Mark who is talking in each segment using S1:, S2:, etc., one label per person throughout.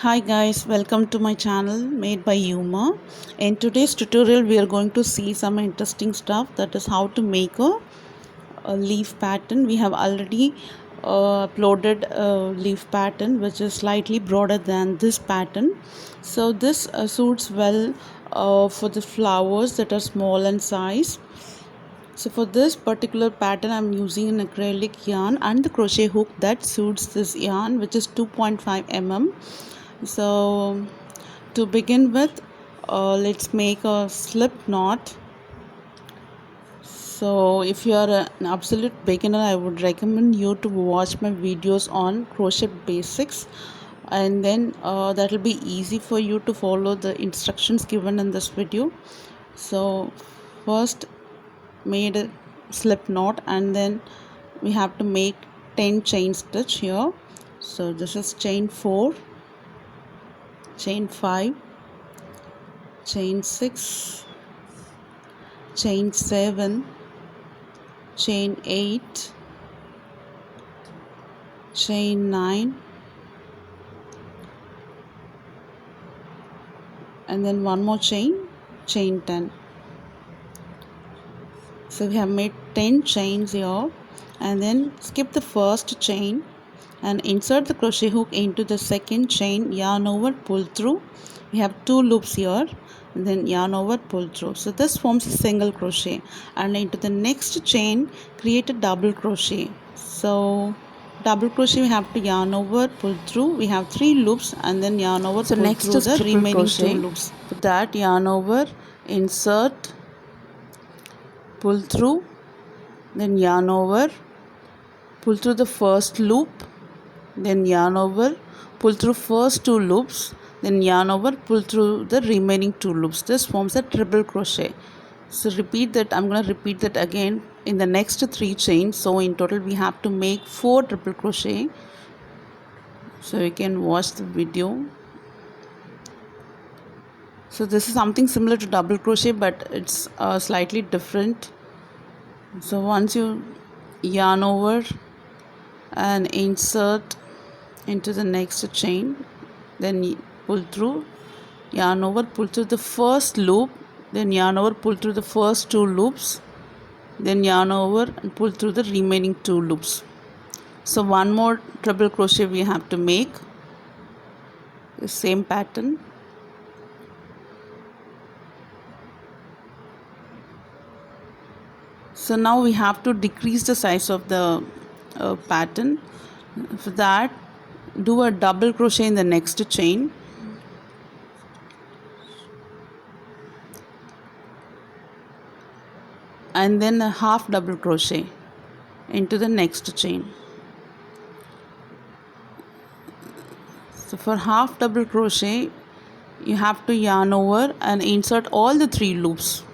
S1: Hi guys, welcome to my channel made by Yuma. In today's tutorial we are going to see some interesting stuff, that is how to make a leaf pattern. We have already uploaded a leaf pattern which is slightly broader than this pattern. So this suits well for the flowers that are small in size. So for this particular pattern I'm using an acrylic yarn and the crochet hook that suits this yarn, which is 2.5 mm. So to begin with, let's make a slip knot. So if you are an absolute beginner, I would recommend you to watch my videos on crochet basics, and then that will be easy for you to follow the instructions given in this video. So first made a slip knot, and then we have to make 10 chain stitch here. So this is chain 4, chain 5, chain 6, chain 7, chain 8, chain 9, and then one more chain 10. So we have made 10 chains here, and then skip the first chain and insert the crochet hook into the second chain, yarn over, pull through. We have 2 loops here, and then yarn over, pull through. So this forms a single crochet, and into the next chain create a double crochet. So double crochet we have to yarn over, pull through. We have 3 loops, and then yarn over, pull
S2: next
S1: through
S2: is
S1: the
S2: triple
S1: remaining
S2: crochet.
S1: 2 loops. For that, yarn over, insert, pull through, then yarn over, pull through the first loop, then yarn over, pull through first 2 loops, then yarn over, pull through the remaining 2 loops. This forms a triple crochet. So repeat that. I'm going to repeat that again in the next 3 chains. So in total we have to make 4 triple crochet. So you can watch the video. So this is something similar to double crochet, but it's slightly different. So once you yarn over and insert into the next chain, then pull through, yarn over, pull through the first loop, then yarn over, pull through the first 2 loops, then yarn over and pull through the remaining 2 loops. So one more triple crochet we have to make, the same pattern. So now we have to decrease the size of the pattern. For that, do a double crochet in the next chain, and then a half double crochet into the next chain. So for half double crochet you have to yarn over and insert all the 3 loops.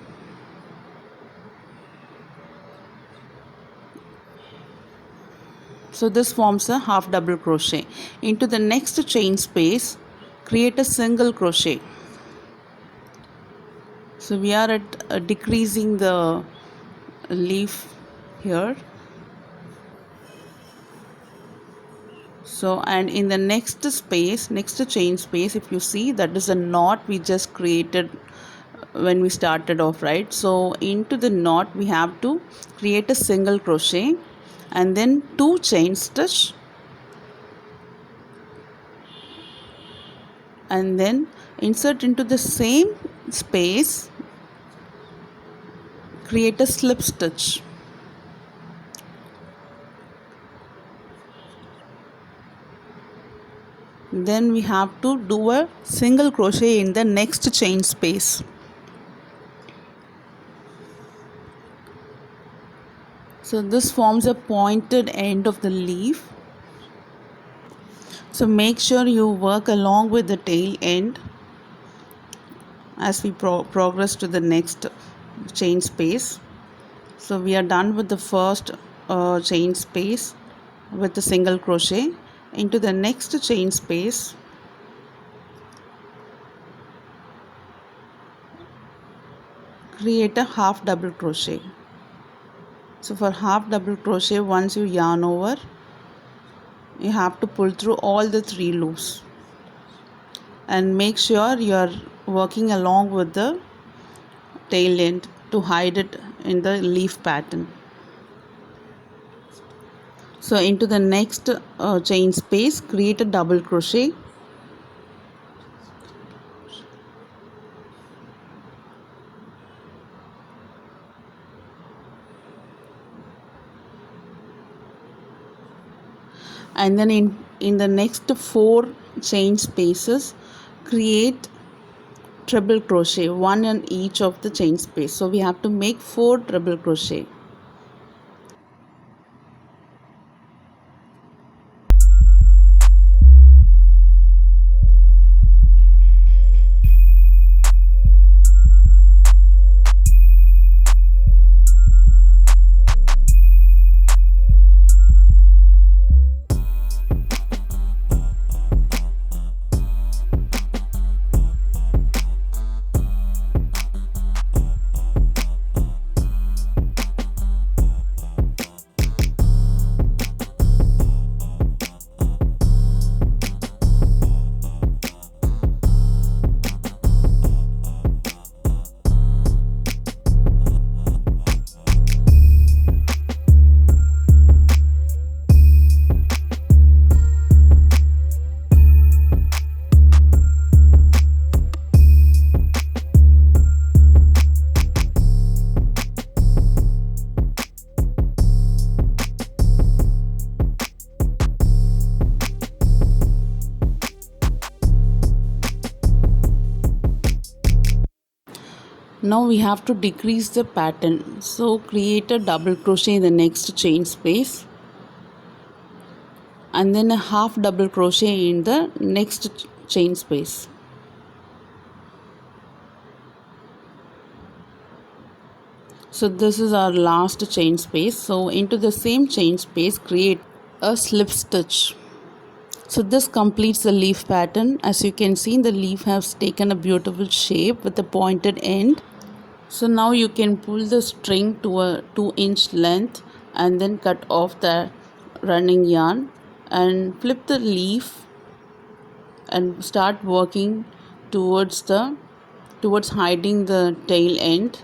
S1: So this forms a half double crochet. Into the next chain space, create a single crochet. So we are at decreasing the leaf here. So, and in the next space, next chain space, if you see, that is a knot we just created when we started off, right? So into the knot we have to create a single crochet and then 2 chain stitch, and then insert into the same space, create a slip stitch. Then we have to do a single crochet in the next chain space. So this forms a pointed end of the leaf. So make sure you work along with the tail end as we progress to the next chain space. So we are done with the first chain space with the single crochet. Into the next chain space, create a half double crochet. So for half double crochet, once you yarn over, you have to pull through all the 3 loops. and make sure you are working along with the tail end to hide it in the leaf pattern. So into the next chain space, create a double crochet, and then in the next 4 chain spaces create treble crochet, one in each of the chain space. So we have to make 4 treble crochet. Now we have to decrease the pattern. So create a double crochet in the next chain space and then a half double crochet in the next chain space. So this is our last chain space. So into the same chain space create a slip stitch. So this completes the leaf pattern. As you can see, the leaf has taken a beautiful shape with a pointed end. So now you can pull the string to a 2-inch length and then cut off the running yarn and flip the leaf and start working towards hiding the tail end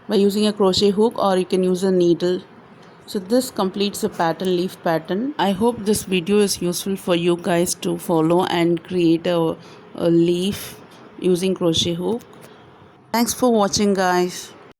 S1: by using a crochet hook, or you can use a needle. So this completes the pattern, leaf pattern. I hope this video is useful for you guys to follow and create a leaf using crochet hook. Thanks for watching, guys.